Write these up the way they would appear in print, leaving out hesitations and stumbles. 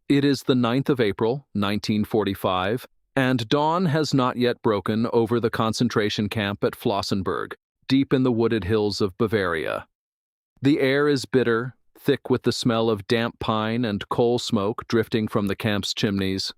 It is the 9th of April, 1945, and dawn has not yet broken over the concentration camp at Flossenburg, deep in the wooded hills of Bavaria. The air is bitter, thick with the smell of damp pine and coal smoke drifting from the camp's chimneys.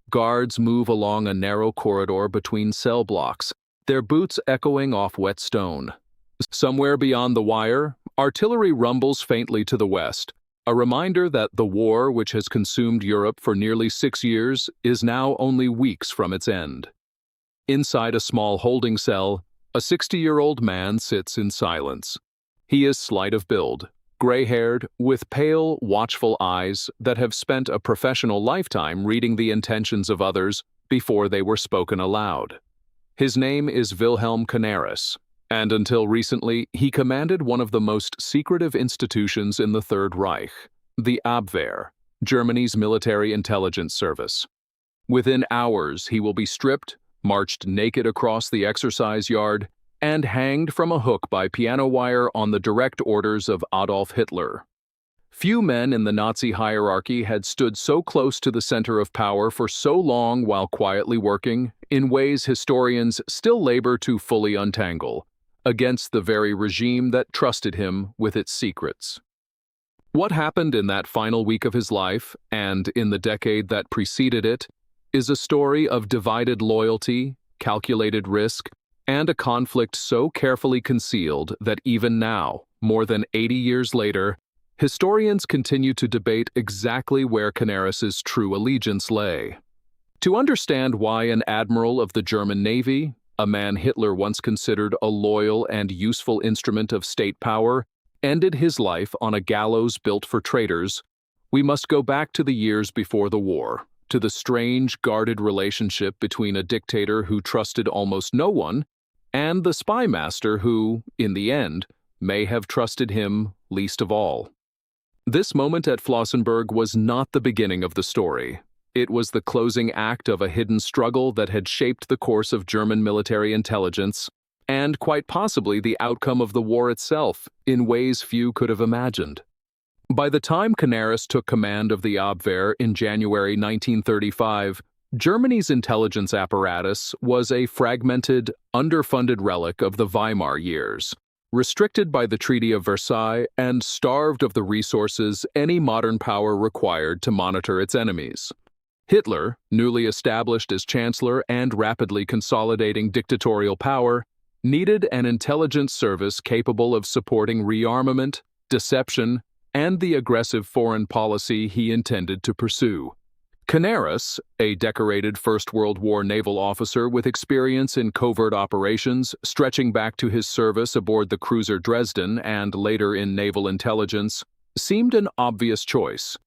Guards move along a narrow corridor between cell blocks, their boots echoing off wet stone. Somewhere beyond the wire, artillery rumbles faintly to the west, a reminder that the war which has consumed Europe for nearly 6 years is now only weeks from its end. Inside a small holding cell, a 60-year-old man sits in silence. He is slight of build, gray-haired, with pale, watchful eyes that have spent a professional lifetime reading the intentions of others before they were spoken aloud. His name is Wilhelm Canaris, and until recently he commanded one of the most secretive institutions in the Third Reich, the Abwehr, Germany's military intelligence service. Within hours he will be stripped, marched naked across the exercise yard, and hanged from a hook by piano wire on the direct orders of Adolf Hitler. Few men in the Nazi hierarchy had stood so close to the center of power for so long while quietly working, in ways historians still labor to fully untangle, against the very regime that trusted him with its secrets. What happened in that final week of his life, and in the decade that preceded it, is a story of divided loyalty, calculated risk, and a conflict so carefully concealed that even now, more than 80 years later, historians continue to debate exactly where Canaris's true allegiance lay. To understand why an admiral of the German Navy, a man Hitler once considered a loyal and useful instrument of state power, ended his life on a gallows built for traitors, we must go back to the years before the war, to the strange, guarded relationship between a dictator who trusted almost no one and the spy master who, in the end, may have trusted him least of all. This moment at Flossenburg was not the beginning of the story. It was the closing act of a hidden struggle that had shaped the course of German military intelligence, and quite possibly the outcome of the war itself, in ways few could have imagined. By the time Canaris took command of the Abwehr in January 1935, Germany's intelligence apparatus was a fragmented, underfunded relic of the Weimar years, restricted by the Treaty of Versailles and starved of the resources any modern power required to monitor its enemies. Hitler, newly established as chancellor and rapidly consolidating dictatorial power, needed an intelligence service capable of supporting rearmament, deception, and the aggressive foreign policy he intended to pursue. Canaris, a decorated First World War naval officer with experience in covert operations stretching back to his service aboard the cruiser Dresden and later in naval intelligence, seemed an obvious choice.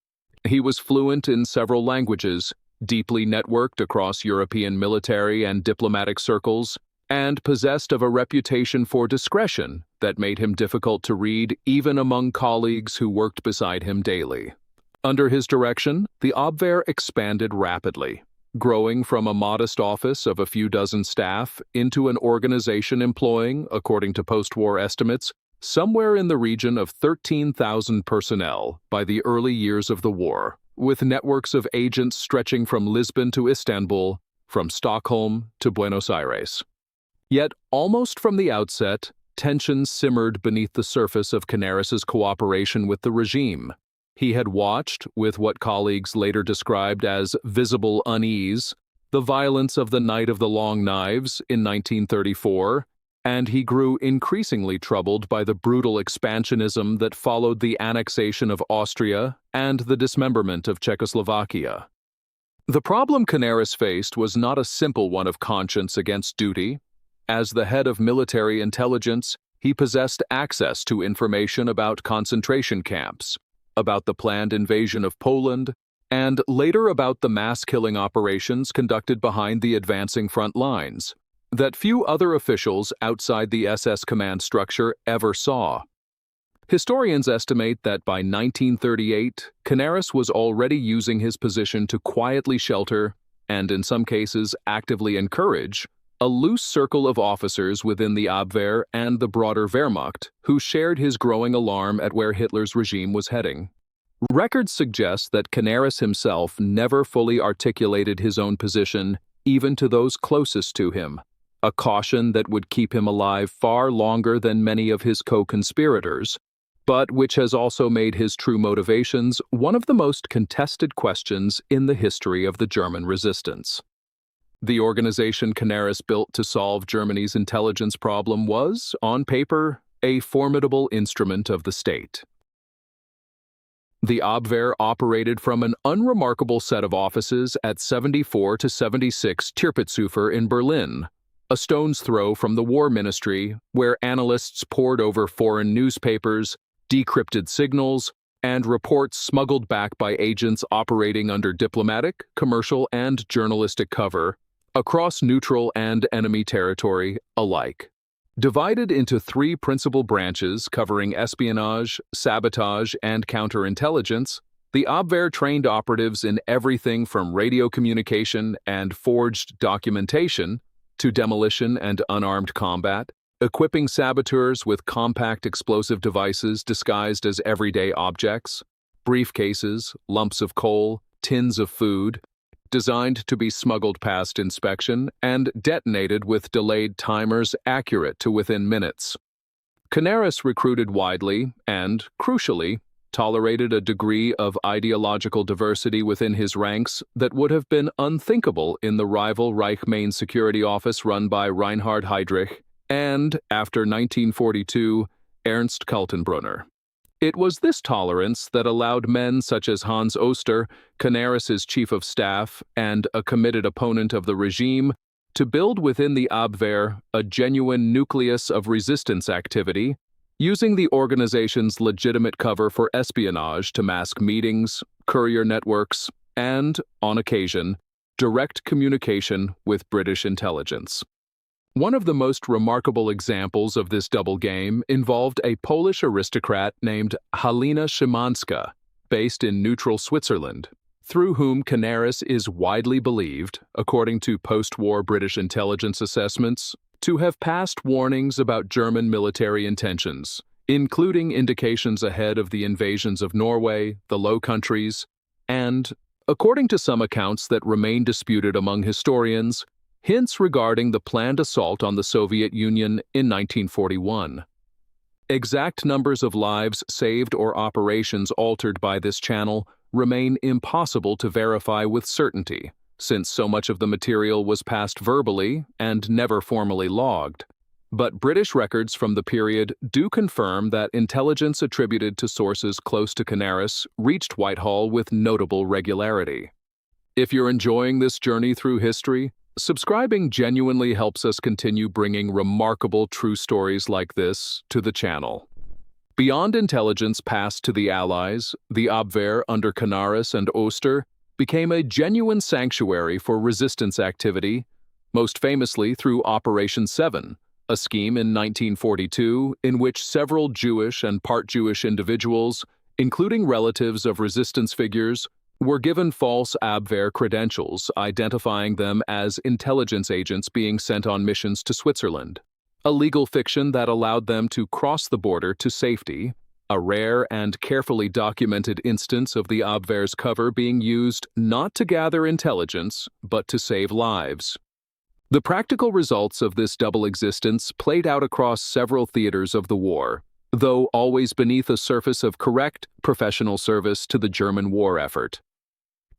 He was fluent in several languages, deeply networked across European military and diplomatic circles, and possessed of a reputation for discretion that made him difficult to read even among colleagues who worked beside him daily. Under his direction, the Abwehr expanded rapidly, growing from a modest office of a few dozen staff into an organization employing, according to post-war estimates, somewhere in the region of 13,000 personnel by the early years of the war, with networks of agents stretching from Lisbon to Istanbul, from Stockholm to Buenos Aires. Yet, almost from the outset, tensions simmered beneath the surface of Canaris's cooperation with the regime. He had watched, with what colleagues later described as visible unease, the violence of the Night of the Long Knives in 1934, and he grew increasingly troubled by the brutal expansionism that followed the annexation of Austria and the dismemberment of Czechoslovakia. The problem Canaris faced was not a simple one of conscience against duty. As the head of military intelligence, he possessed access to information about concentration camps, about the planned invasion of Poland, and later about the mass-killing operations conducted behind the advancing front lines, that few other officials outside the SS command structure ever saw. Historians estimate that by 1938, Canaris was already using his position to quietly shelter, and in some cases actively encourage, a loose circle of officers within the Abwehr and the broader Wehrmacht who shared his growing alarm at where Hitler's regime was heading. Records suggest that Canaris himself never fully articulated his own position, even to those closest to him, a caution that would keep him alive far longer than many of his co-conspirators, but which has also made his true motivations one of the most contested questions in the history of the German resistance. The organization Canaris built to solve Germany's intelligence problem was, on paper, a formidable instrument of the state. The Abwehr operated from an unremarkable set of offices at 74 to 76 Tierpitzhofer in Berlin, a stone's throw from the War Ministry, where analysts pored over foreign newspapers, decrypted signals, and reports smuggled back by agents operating under diplomatic, commercial, and journalistic cover across neutral and enemy territory alike. Divided into three principal branches covering espionage, sabotage, and counterintelligence, the Abwehr trained operatives in everything from radio communication and forged documentation to demolition and unarmed combat, equipping saboteurs with compact explosive devices disguised as everyday objects, briefcases, lumps of coal, tins of food, designed to be smuggled past inspection and detonated with delayed timers accurate to within minutes. Canaris recruited widely and, crucially, tolerated a degree of ideological diversity within his ranks that would have been unthinkable in the rival Reich Main Security Office run by Reinhard Heydrich and, after 1942, Ernst Kaltenbrunner. It was this tolerance that allowed men such as Hans Oster, Canaris's chief of staff and a committed opponent of the regime, to build within the Abwehr a genuine nucleus of resistance activity, using the organization's legitimate cover for espionage to mask meetings, courier networks, and, on occasion, direct communication with British intelligence. One of the most remarkable examples of this double game involved a Polish aristocrat named Halina Szymanska, based in neutral Switzerland, through whom Canaris is widely believed, according to post-war British intelligence assessments, to have passed warnings about German military intentions, including indications ahead of the invasions of Norway, the Low Countries, and, according to some accounts that remain disputed among historians, hints regarding the planned assault on the Soviet Union in 1941. Exact numbers of lives saved or operations altered by this channel remain impossible to verify with certainty, since so much of the material was passed verbally and never formally logged. But British records from the period do confirm that intelligence attributed to sources close to Canaris reached Whitehall with notable regularity. If you're enjoying this journey through history, subscribing genuinely helps us continue bringing remarkable true stories like this to the channel. Beyond intelligence passed to the Allies, the Abwehr under Canaris and Oster became a genuine sanctuary for resistance activity, most famously through Operation 7, a scheme in 1942 in which several Jewish and part Jewish individuals, including relatives of resistance figures, were given false Abwehr credentials, identifying them as intelligence agents being sent on missions to Switzerland, a legal fiction that allowed them to cross the border to safety, a rare and carefully documented instance of the Abwehr's cover being used not to gather intelligence, but to save lives. The practical results of this double existence played out across several theaters of the war, though always beneath a surface of correct, professional service to the German war effort.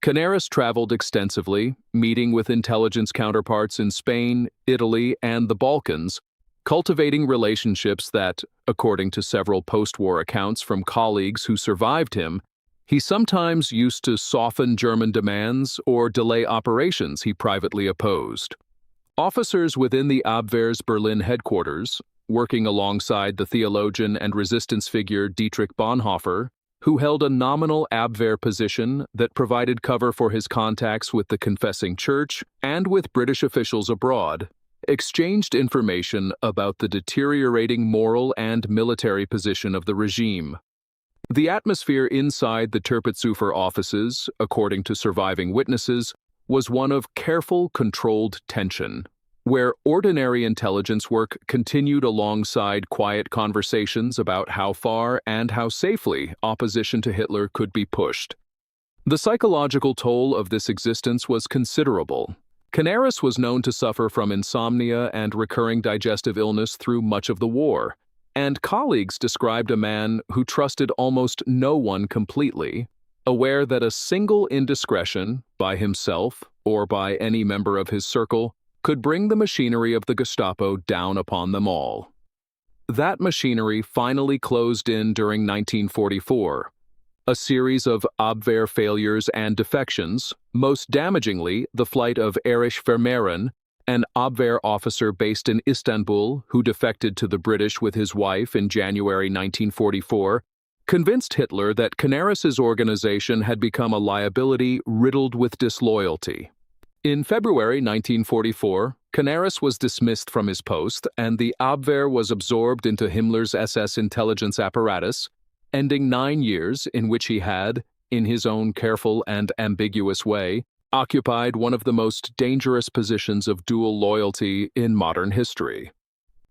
Canaris traveled extensively, meeting with intelligence counterparts in Spain, Italy, and the Balkans, cultivating relationships that, according to several post-war accounts from colleagues who survived him, he sometimes used to soften German demands or delay operations he privately opposed. Officers within the Abwehr's Berlin headquarters, working alongside the theologian and resistance figure Dietrich Bonhoeffer, who held a nominal Abwehr position that provided cover for his contacts with the confessing church and with British officials abroad, exchanged information about the deteriorating moral and military position of the regime. The atmosphere inside the Tierpitzhofer offices, according to surviving witnesses, was one of careful, controlled tension. where ordinary intelligence work continued alongside quiet conversations about how far and how safely opposition to Hitler could be pushed. The psychological toll of this existence was considerable. Canaris was known to suffer from insomnia and recurring digestive illness through much of the war, and colleagues described a man who trusted almost no one completely, aware that a single indiscretion, by himself or by any member of his circle, could bring the machinery of the Gestapo down upon them all. That machinery finally closed in during 1944. A series of Abwehr failures and defections, most damagingly the flight of Erich Vermehren, an Abwehr officer based in Istanbul who defected to the British with his wife in January 1944, convinced Hitler that Canaris's organization had become a liability riddled with disloyalty. In February 1944, Canaris was dismissed from his post and the Abwehr was absorbed into Himmler's SS intelligence apparatus, ending 9 years in which he had, in his own careful and ambiguous way, occupied one of the most dangerous positions of dual loyalty in modern history.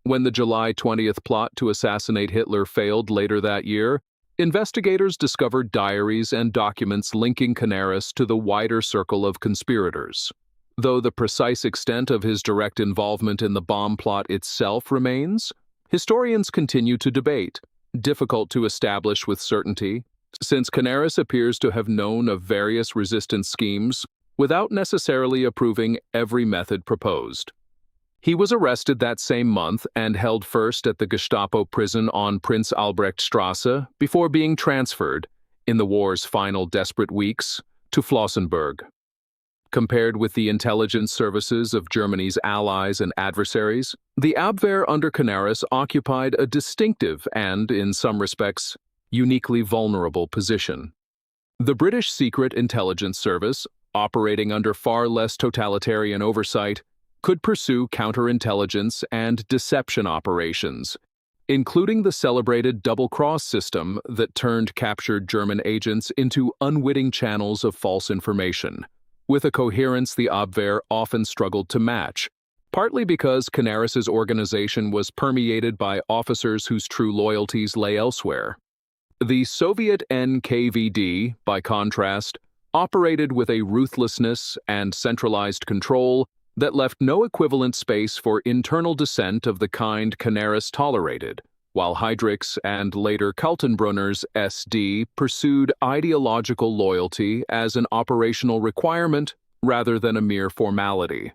When the July 20th plot to assassinate Hitler failed later that year, investigators discovered diaries and documents linking Canaris to the wider circle of conspirators. Though the precise extent of his direct involvement in the bomb plot itself remains, historians continue to debate, difficult to establish with certainty, since Canaris appears to have known of various resistance schemes without necessarily approving every method proposed. He was arrested that same month and held first at the Gestapo prison on Prince Albrechtstrasse before being transferred, in the war's final desperate weeks, to Flossenbürg. Compared with the intelligence services of Germany's allies and adversaries, the Abwehr under Canaris occupied a distinctive and, in some respects, uniquely vulnerable position. The British Secret Intelligence Service, operating under far less totalitarian oversight, could pursue counterintelligence and deception operations, including the celebrated double-cross system that turned captured German agents into unwitting channels of false information, with a coherence the Abwehr often struggled to match, partly because Canaris's organization was permeated by officers whose true loyalties lay elsewhere. The Soviet NKVD, by contrast, operated with a ruthlessness and centralized control that left no equivalent space for internal dissent of the kind Canaris tolerated, while Heydrich's and later Kaltenbrunner's SD pursued ideological loyalty as an operational requirement rather than a mere formality.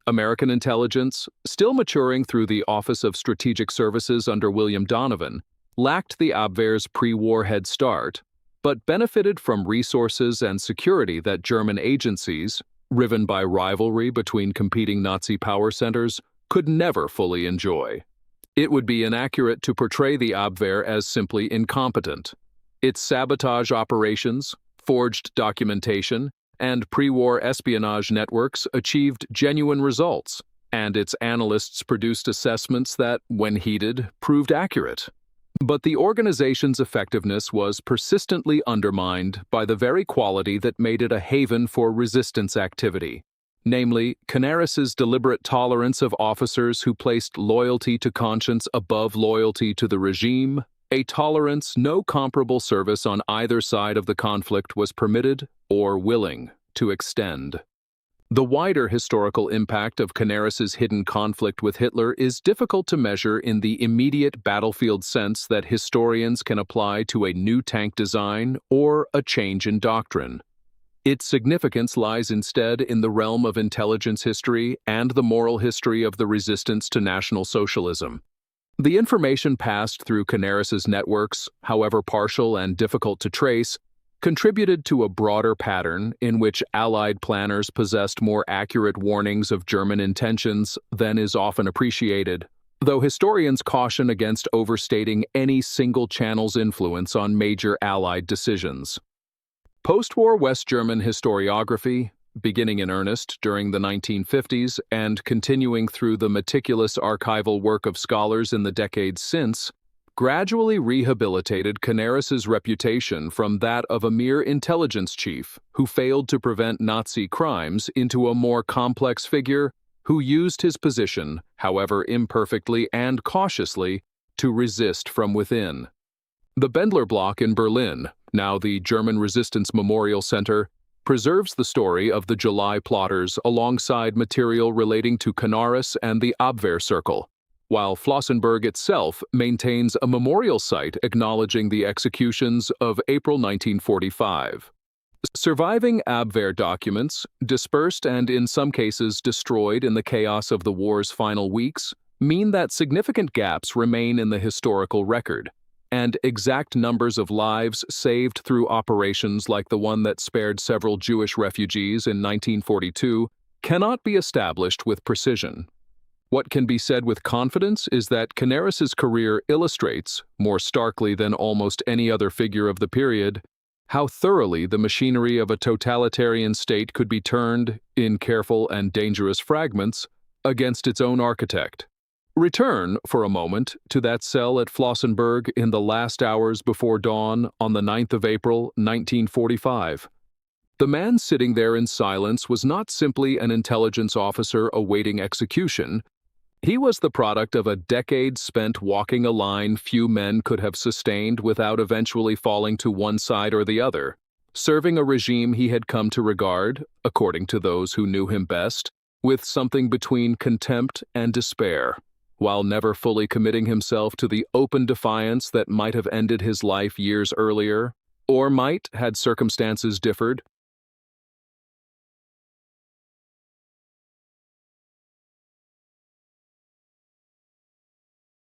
American intelligence, still maturing through the Office of Strategic Services under William Donovan, lacked the Abwehr's pre-war head start, but benefited from resources and security that German agencies, riven by rivalry between competing Nazi power centers, could never fully enjoy. It would be inaccurate to portray the Abwehr as simply incompetent. Its sabotage operations, forged documentation, and pre-war espionage networks achieved genuine results, and its analysts produced assessments that, when heeded, proved accurate. But the organization's effectiveness was persistently undermined by the very quality that made it a haven for resistance activity, namely, Canaris's deliberate tolerance of officers who placed loyalty to conscience above loyalty to the regime, a tolerance no comparable service on either side of the conflict was permitted or willing to extend. The wider historical impact of Canaris's hidden conflict with Hitler is difficult to measure in the immediate battlefield sense that historians can apply to a new tank design or a change in doctrine. Its significance lies instead in the realm of intelligence history and the moral history of the resistance to National Socialism. The information passed through Canaris's networks, however partial and difficult to trace, contributed to a broader pattern in which Allied planners possessed more accurate warnings of German intentions than is often appreciated, though historians caution against overstating any single channel's influence on major Allied decisions. Post-war West German historiography, beginning in earnest during the 1950s and continuing through the meticulous archival work of scholars in the decades since, gradually rehabilitated Canaris's reputation from that of a mere intelligence chief who failed to prevent Nazi crimes into a more complex figure who used his position, however imperfectly and cautiously, to resist from within. The Bendler Block in Berlin, now the German Resistance Memorial Center, preserves the story of the July plotters alongside material relating to Canaris and the Abwehr Circle, while Flossenbürg itself maintains a memorial site acknowledging the executions of April 1945. Surviving Abwehr documents, dispersed and in some cases destroyed in the chaos of the war's final weeks, mean that significant gaps remain in the historical record, and exact numbers of lives saved through operations like the one that spared several Jewish refugees in 1942 cannot be established with precision. What can be said with confidence is that Canaris's career illustrates, more starkly than almost any other figure of the period, how thoroughly the machinery of a totalitarian state could be turned, in careful and dangerous fragments, against its own architect. Return, for a moment, to that cell at Flossenbürg in the last hours before dawn on the 9th of April, 1945. The man sitting there in silence was not simply an intelligence officer awaiting execution. He was the product of a decade spent walking a line few men could have sustained without eventually falling to one side or the other, serving a regime he had come to regard, according to those who knew him best, with something between contempt and despair, while never fully committing himself to the open defiance that might have ended his life years earlier, or might, had circumstances differed,